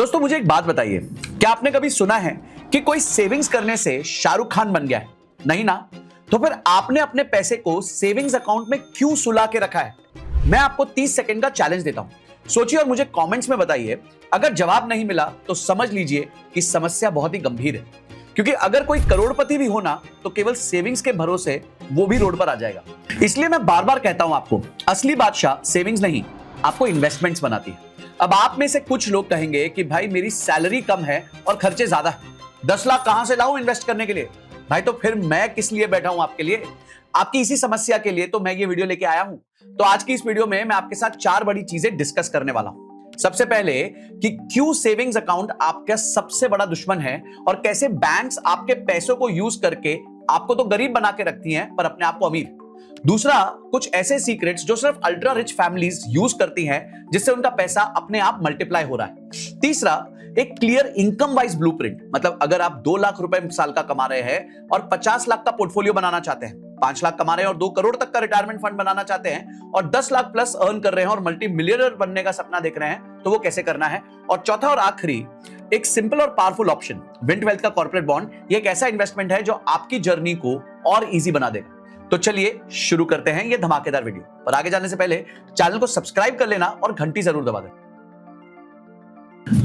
दोस्तों मुझे एक बात बताइए, क्या आपने कभी सुना है कि कोई सेविंग्स करने से शाहरुख खान बन गया है? नहीं ना? तो फिर आपने अपने पैसे को सेविंग्स अकाउंट में क्यों सुला के रखा है? मैं आपको 30 सेकंड का चैलेंज देता हूं। सोचिए और मुझे कमेंट्स में बताइए। अगर जवाब नहीं मिला तो समझ लीजिए कि समस्या बहुत ही गंभीर है, क्योंकि अगर कोई करोड़पति भी हो ना तो केवल सेविंग्स के भरोसे वो भी रोड पर आ जाएगा। इसलिए मैं बार बार कहता हूं आपको, असली बादशाह सेविंग्स नहीं, आपको इन्वेस्टमेंट्स बनाती है। अब आप में से कुछ लोग कहेंगे कि भाई मेरी सैलरी कम है और खर्चे ज्यादा है, 10 लाख कहां से लाऊं इन्वेस्ट करने के लिए? भाई तो फिर मैं किस लिए बैठा हूं आपके लिए? आपकी इसी समस्या के लिए तो मैं ये वीडियो लेके आया हूं। तो आज की इस वीडियो में मैं आपके साथ 4 बड़ी चीजें डिस्कस करने वाला हूं। सबसे पहले कि क्यों सेविंग्स अकाउंट आपका सबसे बड़ा दुश्मन है और कैसे बैंक्स आपके पैसों को यूज करके आपको तो गरीब बना के रखती हैं पर अपने आप को अमीर। दूसरा, कुछ ऐसे सीक्रेट्स जो सिर्फ अल्ट्रा रिच फैमिलीज यूज करती हैं जिससे उनका पैसा अपने आप मल्टीप्लाई हो रहा है। तीसरा, एक क्लियर इनकम वाइज ब्लूप्रिंट, मतलब अगर आप 2 लाख रुपए साल का कमा रहे हैं और 50 लाख का पोर्टफोलियो बनाना चाहते हैं, 5 लाख कमा रहे हैं और 2 करोड़ तक का रिटायरमेंट फंड बनाना चाहते हैं और 10 लाख प्लस अर्न कर रहे हैं और मल्टी मिलियनर बनने का सपना देख रहे हैं, तो वो कैसे करना है। और चौथा और आखिरी, एक सिंपल और पावरफुल ऑप्शन, विंट वेल्थ का कॉर्पोरेट बॉन्ड। ये एक ऐसा इन्वेस्टमेंट है जो आपकी जर्नी को और इजी बना देगा। तो चलिए शुरू करते हैं ये धमाकेदार वीडियो। और आगे जाने से पहले चैनल को सब्सक्राइब कर लेना और घंटी जरूर दबा देना।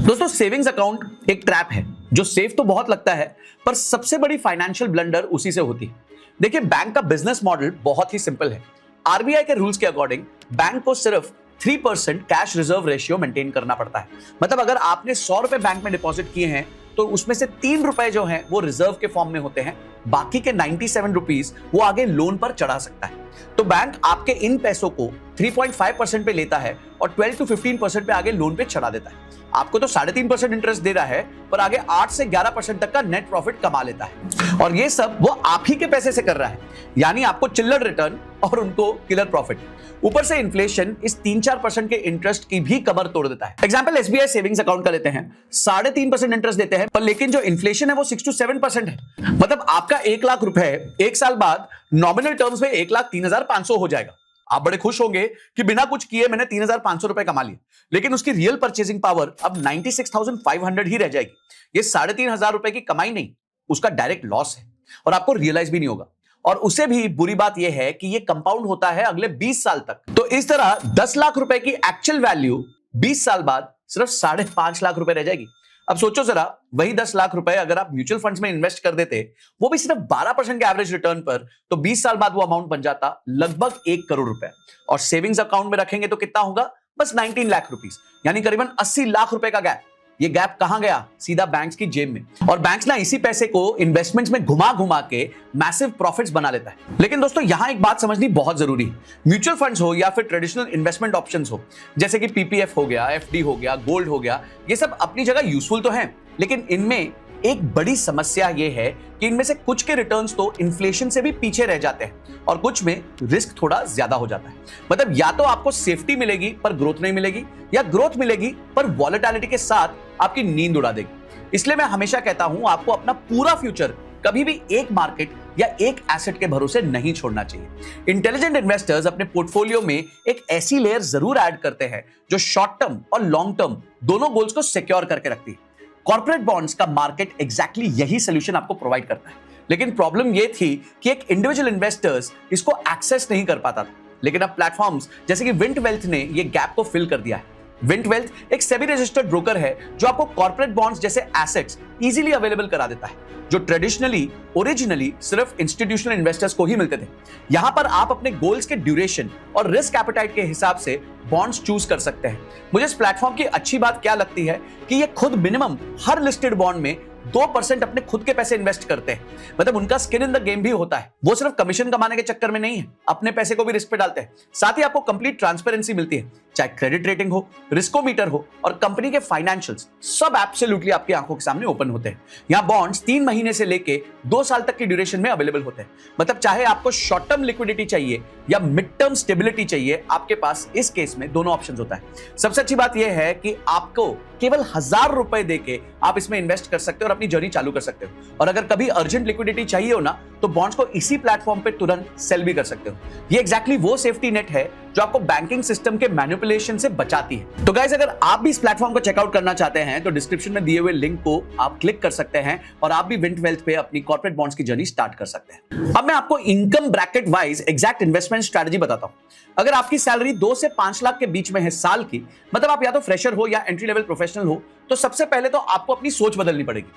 दोस्तों, सेविंग्स अकाउंट एक ट्रैप है जो सेफ तो बहुत लगता है, पर सबसे बड़ी फाइनेंशियल ब्लंडर उसी से होती है। देखिए, बैंक का बिजनेस मॉडल बहुत ही सिंपल है। आरबीआई के रूल्स के अकॉर्डिंग बैंक को सिर्फ 3% कैश रिजर्व रेशियो मेंटेन करना पड़ता है। मतलब अगर आपने 100 रुपए बैंक में डिपॉजिट किए हैं तो उसमें से 3 रुपए जो हैं वो रिजर्व के फॉर्म में होते हैं, बाकी के 97 रुपीस वो आगे लोन पर चढ़ा सकता है। तो बैंक आपके इन पैसों को 3.5% पे लेता है और 12 to 15% पे आगे लोन पे चढ़ा देता है। आपको तो 3.5% इंटरेस्ट दे रहा है, पर आगे 8 से 11% तक का नेट प्रॉफिट कमा लेता है। और ये सब वो आप ही के पैसे से कर रहा है, यानी आपको चिल्लर रिटर्न और उनको किलर प्रॉफिट। ऊपर से इन्फ्लेशन इस 3-4% के इंटरेस्ट की भी कमर तोड़ देता है। एग्जांपल एसबीआई सेविंग्स अकाउंट का लेते हैं, 3.5% इंटरेस्ट देते हैं, पर लेकिन जो इन्फ्लेशन है वो 6 to 7% है। मतलब आपका 1 लाख रुपए 1 साल बाद नॉमिनल टर्म्स में 1,03,500 हो जाएगा। आप बड़े खुश होंगे कि बिना कुछ किए मैंने 3,500 रुपए कमा लिए, लेकिन उसकी रियल परचेजिंग पावर अब 96,500 ही रह जाएगी। ये 3,500 रुपए की कमाई नहीं, उसका डायरेक्ट लॉस है और आपको रियलाइज भी नहीं होगा। और उसे भी बुरी बात यह है कि ये कंपाउंड होता है अगले 20 साल तक। तो इस तरह 10 लाख रुपए की एक्चुअल वैल्यू 20 साल बाद सिर्फ 5.5 लाख रुपए रह जाएगी। अब सोचो जरा, वही 10 लाख रुपए अगर आप म्यूचुअल फंड्स में इन्वेस्ट कर देते, वो भी सिर्फ 12% के एवरेज रिटर्न पर, तो 20 साल बाद वो अमाउंट बन जाता लगभग 1 करोड़ रुपए। और सेविंग्स अकाउंट में रखेंगे तो कितना होगा? बस 19 लाख रुपीस, यानी करीबन 80 लाख रुपए का गैप। ये गैप कहां गया? सीधा बैंक्स की जेब में। और बैंक्स ना इसी पैसे को इन्वेस्टमेंट्स में घुमा घुमा के मैसिव प्रॉफिट्स बना लेता है। लेकिन दोस्तों, यहां एक बात समझनी बहुत जरूरी है। म्यूचुअल फंड्स हो या फिर ट्रेडिशनल इन्वेस्टमेंट ऑप्शंस हो, जैसे कि पीपीएफ हो गया, एफडी हो गया, गोल्ड हो गया, ये सब अपनी जगह यूजफुल तो हैं, लेकिन इनमें एक बड़ी समस्या यह है कि इनमें से कुछ के रिटर्न्स तो इन्फ्लेशन से भी पीछे रह जाते हैं और कुछ में रिस्क थोड़ा ज्यादा हो जाता है। मतलब या तो आपको सेफ्टी मिलेगी पर ग्रोथ नहीं मिलेगी, या ग्रोथ मिलेगी पर वॉलेटिलिटी के साथ आपकी नींद उड़ा देगी। इसलिए मैं हमेशा कहता हूं, आपको अपना पूरा फ्यूचर कभी भी एक मार्केट या एक एसेट के भरोसे नहीं छोड़ना चाहिए। इंटेलिजेंट इन्वेस्टर्स अपने पोर्टफोलियो में एक ऐसी लेयर जरूर ऐड करते हैं जो शॉर्ट टर्म और लॉन्ग टर्म दोनों गोल्स को सिक्योर करके रखती है। कॉर्पोरेट बॉन्ड्स का मार्केट एग्जैक्टली यही सोल्यूशन आपको प्रोवाइड करता है। लेकिन प्रॉब्लम यह थी कि एक इंडिविजुअल इन्वेस्टर्स इसको एक्सेस नहीं कर पाता था। लेकिन अब प्लेटफॉर्म्स जैसे कि विंट वेल्थ ने ये गैप को फिल कर दिया है। विंट वेल्थ एक सेबी रजिस्टर्ड ब्रोकर है जो आपको कॉर्पोरेट बॉन्ड्स जैसे एसेट्स इजीली अवेलेबल करा देता है, जो ट्रेडिशनली ओरिजिनली सिर्फ इंस्टीट्यूशनल इन्वेस्टर्स को ही मिलते थे। यहां पर आप अपने गोल्स के ड्यूरेशन और रिस्क एपेटाइट के हिसाब से बॉन्ड्स चूज कर सकते हैं। मुझे इस प्लेटफॉर्म की अच्छी बात क्या लगती है कि ये खुद मिनिमम हर लिस्टेड बॉन्ड में 2% अपने खुद के पैसे इन्वेस्ट करते हैं। मतलब उनका स्किन इन द गेम भी होता है। वो सिर्फ कमीशन कमाने के चक्कर में नहीं है, अपने पैसे को भी रिस्क पे डालते हैं। साथ ही आपको कंप्लीट ट्रांसपेरेंसी मिलती है, चाहे क्रेडिट रेटिंग हो, रिस्कोमीटर हो और कंपनी के फाइनेंशियल्स, सब एब्सोल्युटली आपकी आंखों के सामने ओपन होते हैं। यहाँ बॉन्ड्स 3 महीने से लेके 2 साल तक की ड्यूरेशन में अवेलेबल होते हैं। मतलब चाहे आपको शॉर्ट टर्म लिक्विडिटी चाहिए या मिड टर्म स्टेबिलिटी चाहिए, आपके पास इस केस में दोनों ऑप्शंस होता है। सबसे अच्छी बात यह है कि आपको केवल 1000 रुपए देके आप इसमें इन्वेस्ट कर सकते हो और अपनी जर्नी चालू कर सकते हो। और अगर कभी अर्जेंट लिक्विडिटी चाहिए हो ना, तो बॉन्ड्स को इसी प्लेटफॉर्म पे तुरंत सेल भी कर सकते हो। ये एग्जैक्टली वो सेफ्टी नेट है जो आपको बैंकिंग सिस्टम के मैनिपुलेशन से बचाती है। तो गाइस, अगर आप भी इस प्लेटफॉर्म को चेकआउट करना चाहते हैं तो डिस्क्रिप्शन में दिए हुए लिंक को आप क्लिक कर सकते हैं और आप भी विंट वेल्थ पे अपनी कॉर्पोरेट बॉन्ड्स की जर्नी स्टार्ट कर सकते हैं। अब मैं आपको income bracket wise exact investment strategy बताता हूं। अगर आपकी सैलरी 2 से 5 लाख के बीच में है साल की, मतलब आप या तो फ्रेशर हो या एंट्री लेवल प्रोफेशनल हो, तो सबसे पहले तो आपको अपनी सोच बदलनी पड़ेगी।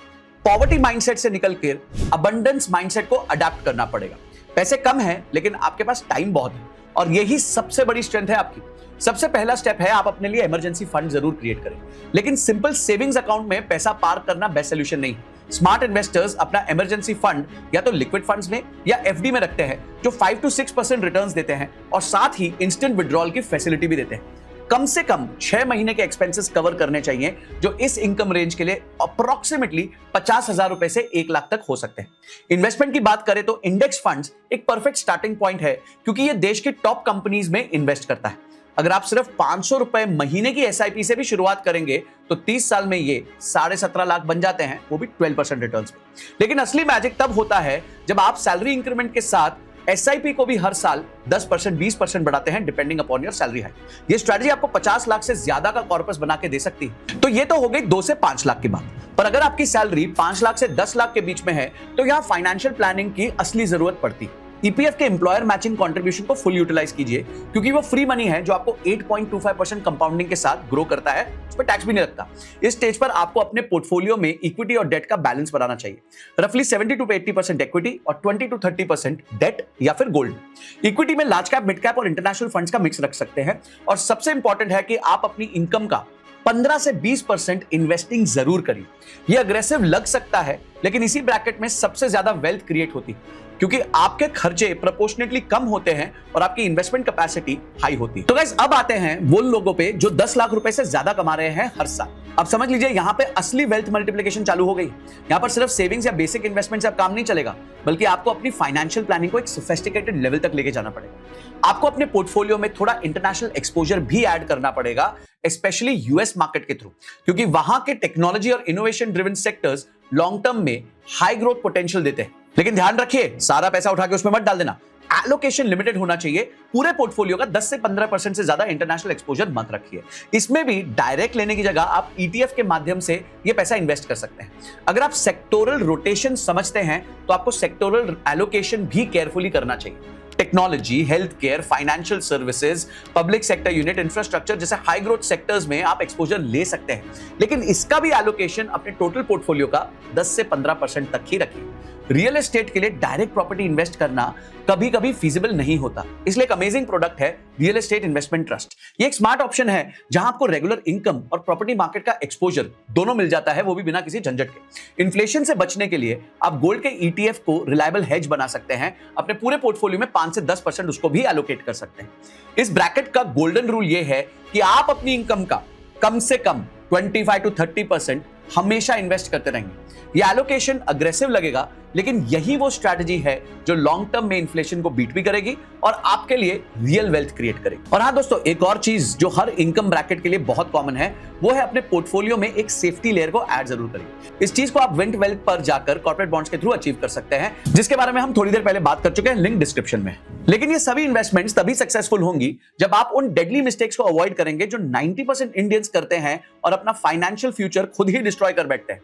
पॉवर्टी माइंडसेट से निकलकर अबंडेंस माइंडसेट को अडॉप्ट करना पड़ेगा। पैसे कम है लेकिन आपके पास टाइम बहुत है और यही सबसे बड़ी स्ट्रेंथ है आपकी। सबसे पहला स्टेप है आप अपने लिए इमरजेंसी फंड जरूर क्रिएट करें, लेकिन सिंपल सेविंग्स अकाउंट में पैसा पार्क करना बेस्ट सोल्यूशन नहीं। स्मार्ट इन्वेस्टर्स अपना इमरजेंसी फंड या तो लिक्विड फंड्स में या एफडी में रखते हैं जो 5 to 6% रिटर्न्स देते हैं और साथ ही इंस्टेंट विड्रॉल की फैसिलिटी भी देते हैं। कम से कम 6 महीने के एक्सपेंसेस कवर करने चाहिए, जो इस इनकम रेंज के लिए अप्रोक्सीमेटली 50,000 रुपए से 1 लाख तक हो सकते हैं। इन्वेस्टमेंट की बात करें तो इंडेक्स फंड्स एक परफेक्ट स्टार्टिंग पॉइंट है, क्योंकि ये देश की टॉप कंपनीज में इन्वेस्ट करता है। अगर आप सिर्फ 500 रुपए महीने की एसआईपी से भी शुरुआत करेंगे तो 30 साल में ये 17.5 लाख बन जाते हैं, वो भी 12% रिटर्न्स पे। लेकिन असली मैजिक तब होता है जब आप सैलरी इंक्रीमेंट के साथ एसआईपी को भी हर साल 10% 20% बढ़ाते हैं, depending upon your salary hike. ये स्ट्रेटजी आपको 50 लाख से ज्यादा का कॉर्पस बना के दे सकती है। तो ये तो हो गई 2 से 5 लाख की बात। पर अगर आपकी सैलरी 5 लाख से 10 लाख के बीच में है तो यहां फाइनेंशियल प्लानिंग की असली जरूरत पड़ती है। ईपीएफ के एम्प्लॉयर मैचिंग कंट्रीब्यूशन को फुल यूटिलाइज कीजिए, क्योंकि वो फ्री मनी है जो आपको 8.25% कंपाउंडिंग के साथ ग्रो करता है, उस पर टैक्स भी नहीं लगता। इस स्टेज पर आपको अपने पोर्टफोलियो में इक्विटी और डेट का बैलेंस बनाना चाहिए। रफली 70 to 80% इक्विटी और 20 to 30% डेट या फिर गोल्ड। इक्विटी में लार्ज कैप, मिड कैप और इंटरनेशनल फंड्स का मिक्स रख सकते हैं और सबसे इंपॉर्टेंट है कि आप अपनी इनकम का 15 से 20% इन्वेस्टिंग जरूर करिए। ये अग्रेसिव लग सकता है, लेकिन इसी ब्रैकेट में सबसे ज्यादा वेल्थ क्रिएट होती है, क्योंकि आपके खर्चे प्रोपोर्शनेटली कम होते हैं और आपकी इन्वेस्टमेंट कैपेसिटी हाई होती है। तो गाइस, अब आते हैं वो लोगों पे जो 10 लाख रुपए से ज्यादा कमा रहे हैं हर साल। अब समझ लीजिए, यहाँ पे असली वेल्थ मल्टीप्लिकेशन चालू हो गई। यहाँ पर सिर्फ सेविंग्स या बेसिक इन्वेस्टमेंट से अब काम नहीं चलेगा, बल्कि आपको अपनी फाइनेंशियल प्लानिंग को एक सोफिस्टिकेटेड लेवल तक लेके जाना पड़ेगा। आपको अपने पोर्टफोलियो में थोड़ा इंटरनेशनल एक्सपोजर भी ऐड करना पड़ेगा, स्पेशली यूएस मार्केट के थ्रू, क्योंकि वहां के टेक्नोलॉजी और innovation driven sectors long term में हाई ग्रोथ पोटेंशियल देते हैं। लेकिन ध्यान रखिए, सारा पैसा उठा के उसमें मत डाल देना। एलोकेशन लिमिटेड होना चाहिए। पूरे पोर्टफोलियो का 10 से 15% से ज्यादा इंटरनेशनल एक्सपोजर मत रखिए। इसमें भी डायरेक्ट लेने की जगह आप ईटीएफ के माध्यम से ये पैसा इन्वेस्ट कर सकते हैं। अगर आप सेक्टोरल रोटेशन समझते हैं तो आपको सेक्टोरल एलोकेशन भी केयरफुली करना चाहिए। Technology, health care, financial services, public sector unit, infrastructure जैसे हाई ग्रोथ सेक्टर्स में आप एक्सपोजर ले सकते हैं, लेकिन इसका भी एलोकेशन अपने टोटल पोर्टफोलियो का 10 से 15% तक ही रखिए। रियल एस्टेट के लिए डायरेक्ट प्रॉपर्टी इन्वेस्ट करना कभी कभी फीजिबल नहीं होता, इसलिए एक अमेजिंग प्रोडक्ट है रियल एस्टेट इन्वेस्टमेंट ट्रस्ट। ये एक स्मार्ट ऑप्शन है जहां आपको रेगुलर इनकम और प्रॉपर्टी मार्केट का एक्सपोजर दोनों मिल जाता है, वो भी बिना किसी झंझट के। इन्फ्लेशन से बचने के लिए आप गोल्ड के ईटीएफ को रिलायबल हेज बना सकते हैं। अपने पूरे पोर्टफोलियो में 5 से 10% उसको भी एलोकेट कर सकते हैं। इस ब्रैकेट का गोल्डन रूल ये है कि आप अपनी इनकम का कम से कम 25 to 30% हमेशा इन्वेस्ट करते रहेंगे। ये एलोकेशन अग्रेसिव लगेगा, लेकिन यही वो स्ट्रैटेजी है जो लॉन्ग टर्म में इन्फ्लेशन को बीट भी करेगी और आपके लिए रियल वेल्थ क्रिएट करेगी। और हाँ दोस्तों, एक और चीज जो हर इनकम ब्रैकेट के लिए बहुत कॉमन है, वो है अपने पोर्टफोलियो में एक सेफ्टी लेयर को ऐड जरूर करें। इस चीज को आप विंट वेल्थ पर जाकर कॉर्पोरेट बॉन्ड्स के थ्रू अचीव कर सकते हैं, जिसके बारे में हम थोड़ी देर पहले बात कर चुके हैं, लिंक डिस्क्रिप्शन में। लेकिन ये सभी इन्वेस्टमेंट्स तभी सक्सेसफुल होंगी जब आप उन डेडली मिस्टेक्स को अवॉइड करेंगे जो 90% इंडियंस करते हैं और अपना फाइनेंशियल फ्यूचर खुद ही डिस्ट्रॉय कर बैठते हैं।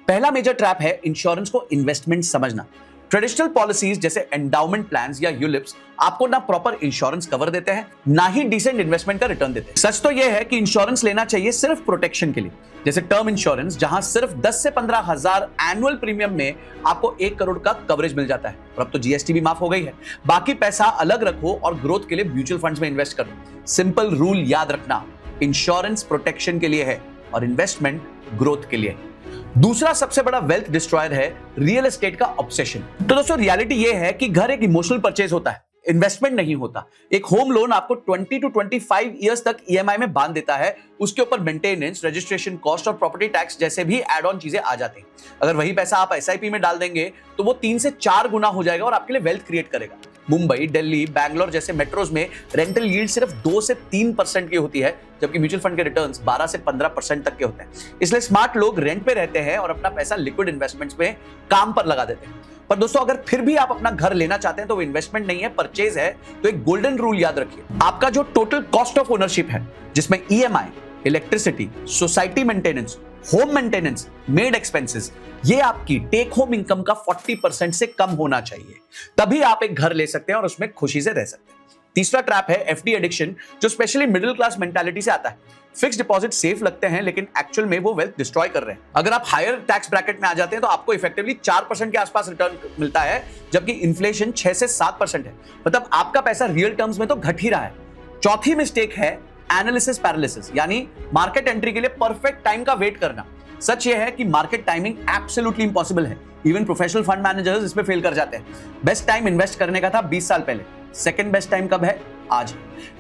पहला मेजर ट्रैप है इंश्योरेंस को इन्वेस्टमेंट समझना। ट्रेडिशनल पॉलिसीज जैसे एंडाउमेंट प्लान्स या यूलिप्स आपको ना प्रॉपर इंश्योरेंस कवर देते हैं, ना ही डिसेंट इन्वेस्टमेंट का रिटर्न देते हैं। सच तो यह है कि इंश्योरेंस लेना चाहिए सिर्फ प्रोटेक्शन के लिए, जैसे टर्म इंश्योरेंस, जहां सिर्फ 10 से 15 हजार एनुअल प्रीमियम में आपको 1 करोड़ का कवरेज मिल जाता है। और अब तो जीएसटी भी माफ हो गई है। बाकी पैसा अलग रखो और ग्रोथ के लिए म्यूचुअल फंड्स में इन्वेस्ट करो। सिंपल रूल याद रखना, इंश्योरेंस प्रोटेक्शन के लिए है और इन्वेस्टमेंट ग्रोथ के लिए है। दूसरा सबसे बड़ा वेल्थ डिस्ट्रॉयर है रियल एस्टेट का ऑब्सेशन। तो दोस्तों, रियलिटी यह है कि घर एक इमोशनल परचेज होता है, इन्वेस्टमेंट नहीं होता। एक होम लोन आपको 20 to 25 इयर्स तक ईएमआई में बांध देता है। उसके ऊपर मेंटेनेंस, रजिस्ट्रेशन कॉस्ट और प्रॉपर्टी टैक्स जैसे भी एड ऑन चीजें आ जाती हैं। अगर वही पैसा आप एसआईपी में डाल देंगे तो वो 3 से 4 गुना हो जाएगा और आपके लिए वेल्थ क्रिएट करेगा। मुंबई, दिल्ली, बैंगलोर जैसे मेट्रोज में रेंटल यील्ड सिर्फ 2 से 3% की होती है, जबकि म्यूचुअल फंड के रिटर्न्स 12 से 15% तक के होते हैं। इसलिए स्मार्ट लोग रेंट पे रहते हैं और अपना पैसा लिक्विड इन्वेस्टमेंट्स में काम पर लगा देते हैं। पर दोस्तों अगर फिर भी आप अपना घर लेना चाहते हैं तो वो इन्वेस्टमेंट नहीं है, परचेज है, तो एक गोल्डन रूल याद रखिए, आपका जो टोटल कॉस्ट ऑफ ओनरशिप है, जिसमें EMI, electricity, society maintenance, home maintenance, made expenses, ये आपकी टेक होम इनकम का 40% से कम होना चाहिए, तभी आप एक घर ले सकते हैं और उसमें खुशी से रह सकते हैं। तीसरा ट्रैप है एफडी एडिक्शन, जो स्पेशली मिडिल क्लास मेंटालिटी से आता है। फिक्स डिपॉजिट सेफ लगते हैं लेकिन एक्चुअल में वो वेल्थ डिस्ट्रॉय कर रहे हैं। अगर आप हायर टैक्स ब्रैकेट में आ जाते हैं तो आपको इफेक्टिवली 4% के आसपास रिटर्न मिलता है, जबकि इन्फ्लेशन 6 से 7% है। मतलब आपका पैसा रियल टर्म्स में तो घट ही रहा है। चौथी मिस्टेक है एनालिसिस पैरालिसिस, यानी मार्केट एंट्री के लिए परफेक्ट टाइम का वेट करना। सच ये है कि मार्केट टाइमिंग एब्सोल्युटली इंपॉसिबल है, इवन प्रोफेशनल फंड मैनेजर्स इसमें फेल कर जाते हैं। बेस्ट टाइम इन्वेस्ट करने का था 20 साल पहले, सेकंड बेस्ट टाइम कब है? आज।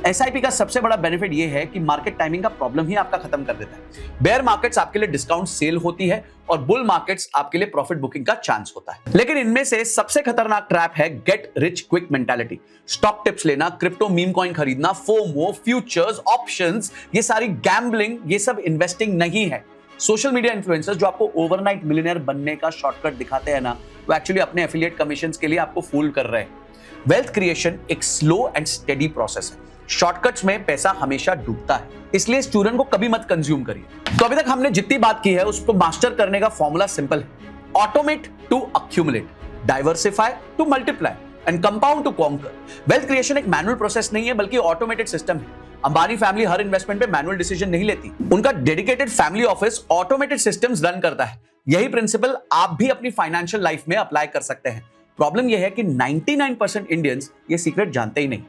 एसआईपी का सबसे बड़ा बेनिफिट यह है कि मार्केट टाइमिंग का प्रॉब्लम ही आपका खत्म कर देता है। बेयर मार्केट्स आपके लिए डिस्काउंट सेल होती है और बुल मार्केट्स आपके लिए प्रॉफिट बुकिंग का चांस होता है। लेकिन इनमें से सबसे खतरनाक ट्रैप है get rich quick mentality. Stock tips लेना, क्रिप्टो मीम कॉइन खरीदना, फोमो, फ्यूचर्स, ऑप्शंस, ये सारी गैम्बलिंग, ये सब इन्वेस्टिंग नहीं है। सोशल मीडिया इन्फ्लुएंसर्स जो आपको ओवरनाइट मिलियनेयर बनने का शॉर्टकट दिखाते हैं ना, वो एक्चुअली अपने एफिलिएट कमीशंस के लिए आपको फूल कर रहे हैं। वेल्थ क्रिएशन एक स्लो एंड स्टेडी प्रोसेस है। शॉर्टकट्स में पैसा हमेशा डूबता है, इसलिए स्टूडेंट को कभी मत कंज्यूम करिए। तो अभी तक हमने जितनी बात की है उसको मास्टर करने का फॉर्मूला सिंपल है। Automate to accumulate, diversify to multiply and compound to conquer. Wealth creation एक मैनुअल प्रोसेस नहीं है बल्कि ऑटोमेटेड सिस्टम है। अंबानी फैमिली हर इन्वेस्टमेंट पे मैनुअल डिसीजन नहीं लेती, उनका dedicated family office automated systems run करता है। यही प्रिंसिपल आप भी अपनी फाइनेंशियल लाइफ में अप्लाई कर सकते हैं। प्रॉब्लम यह है कि 99% इंडियंस ये सीक्रेट जानते ही नहीं।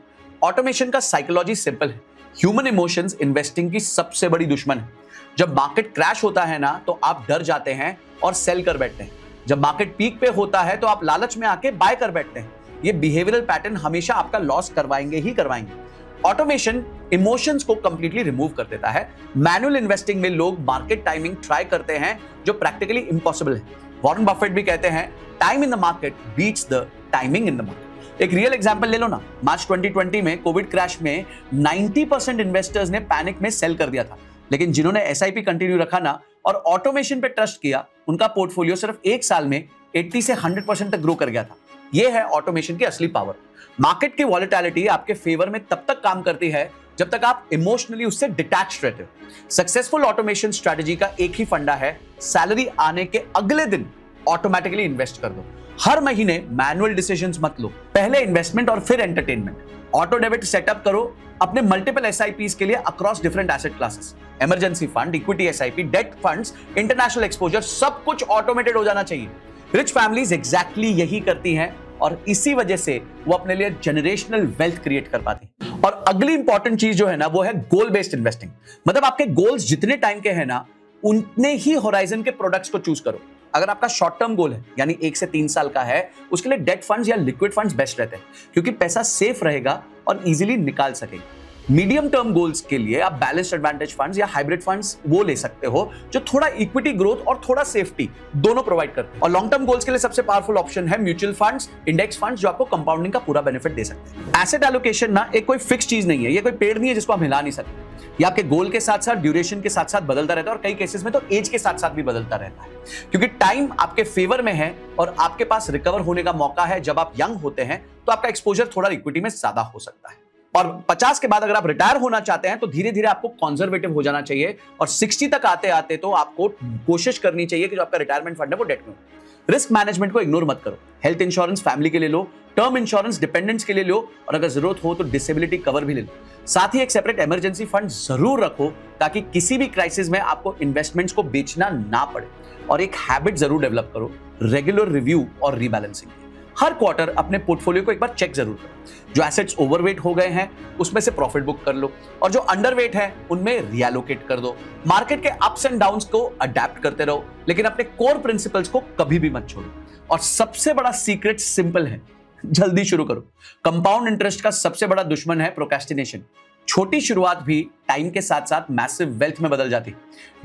ऑटोमेशन का साइकोलॉजी सिंपल है। ह्यूमन इमोशंस इन्वेस्टिंग की सबसे बड़ी दुश्मन है। जब मार्केट क्रैश होता है ना तो आप डर जाते हैं और सेल कर बैठते हैं। जब मार्केट पीक पे होता है तो आप लालच में आके बाय कर बैठते हैं। ये बिहेवियरल पैटर्न हमेशा आपका लॉस करवाएंगे ही करवाएंगे। ऑटोमेशन इमोशंस को कंप्लीटली रिमूव कर देता है। मैनुअल इन्वेस्टिंग में लोग मार्केट टाइमिंग ट्राई करते हैं जो प्रैक्टिकली इम्पॉसिबल है। वॉरेन बफेट भी कहते हैं time in the market beats the timing in the market. एक रियल एग्जांपल ले लो ना, मार्च 2020 में कोविड क्रैश में 90% इन्वेस्टर्स ने पैनिक में सेल कर दिया था, लेकिन जिन्होंने एसआईपी कंटिन्यू रखा ना और ऑटोमेशन पे ट्रस्ट किया, उनका पोर्टफोलियो सिर्फ एक साल में 80 से 100% तक ग्रो कर गया था। यह है ऑटोमेशन की असली पावर। मार्केट की वॉलेटिलिटी आपके फेवर में तब तक काम करती है जब तक आप इमोशनली उससे डिटैच्ड रहते हो। सक्सेसफुल ऑटोमेशन स्ट्रेटजी का एक ही फंडा है, सैलरी आने के अगले दिन ऑटोमेटिकली इन्वेस्ट कर दो। हर महीने मैनुअल डिसीजंस मत लो, पहले इन्वेस्टमेंट और फिर एंटरटेनमेंट। ऑटो डेबिट सेटअप करो अपने मल्टीपल एसआईपीज के लिए across different asset classes, emergency fund, equity SIP, date funds, international exposure, सब कुछ ऑटोमेटेड हो जाना चाहिए। रिच फैमिलीज एग्जैक्टली यही करती हैं और इसी वजह से वो अपने लिए जनरेशनल वेल्थ क्रिएट कर पाती हैं। और अगली इंपॉर्टेंट चीज जो है ना वो है गोल बेस्ड इन्वेस्टिंग। मतलब आपके गोल्स जितने टाइम के हैं ना उतने ही होराइजन के प्रोडक्ट्स को चूज करो। अगर आपका शॉर्ट टर्म गोल है यानी 1 से 3 साल का है, उसके लिए डेट फंड्स या लिक्विड फंड्स बेस्ट रहते हैं क्योंकि पैसा सेफ रहेगा और इजीली निकाल सकेंगे। मीडियम टर्म गोल्स के लिए आप बैलेंस्ड एडवांटेज फंड्स या हाइब्रिड फंड्स वो ले सकते हो जो थोड़ा इक्विटी ग्रोथ और थोड़ा सेफ्टी दोनों प्रोवाइड करते हैं। और लॉन्ग टर्म गोल्स के लिए सबसे पावरफुल ऑप्शन है म्यूचुअल फंड्स, इंडेक्स फंड्स जो आपको कंपाउंडिंग का पूरा बेनिफिट दे सकते हैं। एसेट एलोकेशन ना एक कोई फिक्स चीज नहीं है, ये कोई पेड़ नहीं है जिसको आप हिला नहीं सकते। ये आपके गोल के साथ साथ ड्यूरेशन के साथ साथ बदलता रहता है और कई केसेस में तो एज के साथ साथ भी बदलता रहता है क्योंकि टाइम आपके फेवर में है और आपके पास रिकवर होने का मौका है। जब आप यंग होते हैं तो आपका एक्सपोजर थोड़ा इक्विटी में ज्यादा हो सकता है और 50 के बाद अगर आप रिटायर होना चाहते हैं तो धीरे धीरे आपको कंजर्वेटिव हो जाना चाहिए और 60 तक आते आते तो आपको कोशिश करनी चाहिए कि जो आपका रिटायरमेंट फंड है वो डेट में हो। रिस्क मैनेजमेंट को इग्नोर मत करो। हेल्थ इंश्योरेंस फैमिली के लिए लो, टर्म इंश्योरेंस डिपेंडेंट्स के लिए लो और अगर जरूरत हो तो डिसेबिलिटी कवर भी ले लो। साथ ही एक सेपरेट इमरजेंसी फंड जरूर रखो ताकि किसी भी क्राइसिस में आपको इन्वेस्टमेंट्स को बेचना ना पड़े। और एक हैबिट जरूर डेवलप करो, रेगुलर रिव्यू और रीबैलेंसिंग। हर क्वार्टर अपने पोर्टफोलियो को एक बार चेक जरूर करो। जो एसेट्स ओवरवेट हो गए हैं उसमें से प्रॉफिट बुक कर लो और जो अंडरवेट है उनमें रिएलोकेट कर दो। मार्केट के अप्स एंड डाउन्स को अडेप्ट करते रहो लेकिन अपने कोर प्रिंसिपल्स को कभी भी मत छोड़ो। और सबसे बड़ा सीक्रेट सिंपल है, जल्दी शुरू करो। कंपाउंड इंटरेस्ट का सबसे बड़ा दुश्मन है प्रोक्रेस्टिनेशन। छोटी शुरुआत भी टाइम के साथ साथ मैसिव वेल्थ में बदल जाती।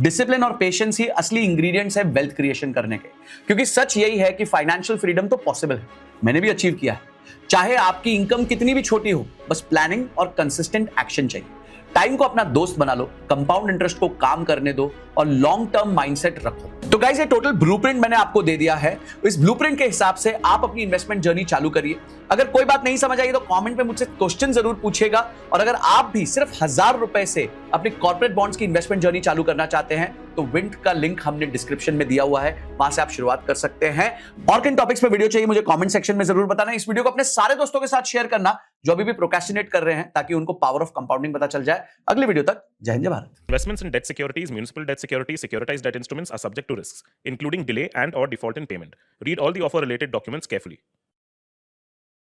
डिसिप्लिन और पेशेंस ही असली इंग्रेडिएंट्स है वेल्थ क्रिएशन करने के, क्योंकि सच यही है कि फाइनेंशियल फ्रीडम तो पॉसिबल है, मैंने भी अचीव किया है। चाहे आपकी इनकम कितनी भी छोटी हो, बस प्लानिंग और कंसिस्टेंट एक्शन चाहिए। टाइम को अपना दोस्त बना लो, कंपाउंड इंटरेस्ट को काम करने दो और लॉन्ग टर्म माइंडसेट रखो। तो तो गाइस ये टोटल ब्लूप्रिंट मैंने आपको दे दिया है। इस ब्लूप्रिंट के हिसाब से आप अपनी इन्वेस्टमेंट जर्नी चालू करिए। अगर कोई बात नहीं समझ आई तो कमेंट में मुझसे क्वेश्चन जरूर पूछिएगा। और अगर आप भी सिर्फ 1000 रुपए से अपनी कॉर्पोरेट बॉन्ड्स की इन्वेस्टमेंट जर्नी चालू करना चाहते हैं तो विंट का लिंक हमने डिस्क्रिप्शन में दिया हुआ है, वहां से आप शुरुआत कर सकते हैं। और किन टॉपिक्स पे वीडियो चाहिए मुझे कमेंट सेक्शन में जरूर बताना। इस वीडियो को अपने सारे दोस्तों के साथ शेयर करना जो अभी भी प्रोक्रेस्टिनेट कर रहे हैं, ताकि उनको पावर ऑफ कंपाउंडिंग पता चल जाए। अगले वीडियो तक जय हिंद जय Bharat. Investments in debt securities, municipal debt securities, securitized debt instruments are subject to risks, including delay and/or default in payment. Read all the offer-related documents carefully.